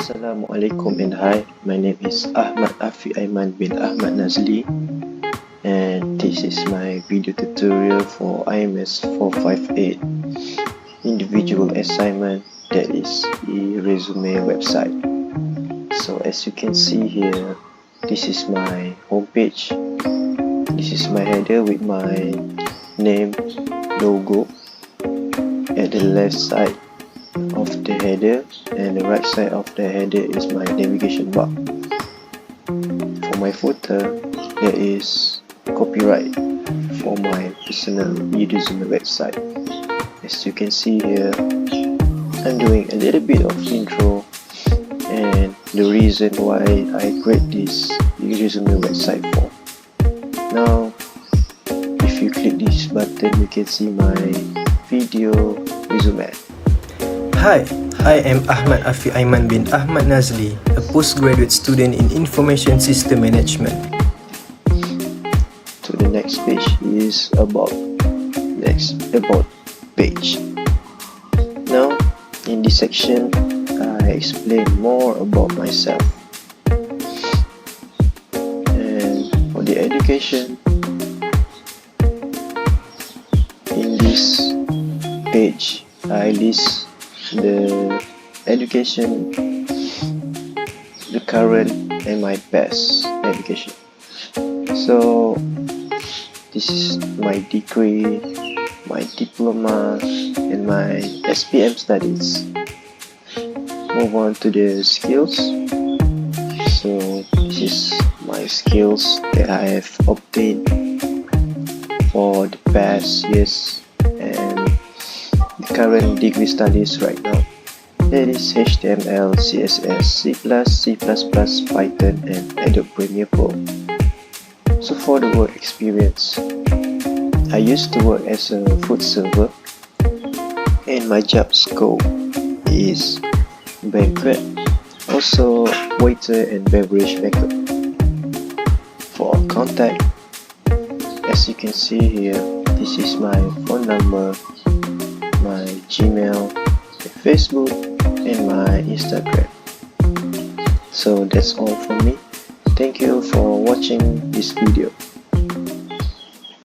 Assalamualaikum and hi, my name is Ahmad Afi Aiman bin Ahmad Nazli, and this is my video tutorial for IMS 458 individual assignment, that is eResume website. So as you can see here, this is my homepage. This is my header with my name, logo. At the left side of the header and the right side of the header is my navigation bar. For my footer, there is copyright for my personal eResume website. As you can see here, I'm doing a little bit of intro and the reason why I create this eResume website for. Now, if you click this button, you can see my video resume. Hi, I am Ahmad Afi Aiman bin Ahmad Nazli, a postgraduate student in Information System Management. To the next page is about page. Now, in this section, I explain more about myself. And for the education, in this page, I list the education, the current and my past education. So this is my degree, my diploma and my SPM studies. Move on to the skills. So this is my skills that I have obtained for the past years and the current degree studies right now. That is HTML, CSS, C++, C++, Python and Adobe Premiere Pro. So for the work experience, I used to work as a food server and my job scope is banquet, also waiter and beverage maker. For contact, as you can see here, this is my phone number, my Gmail, my Facebook and my Instagram. So that's all from me. Thank you for watching this video.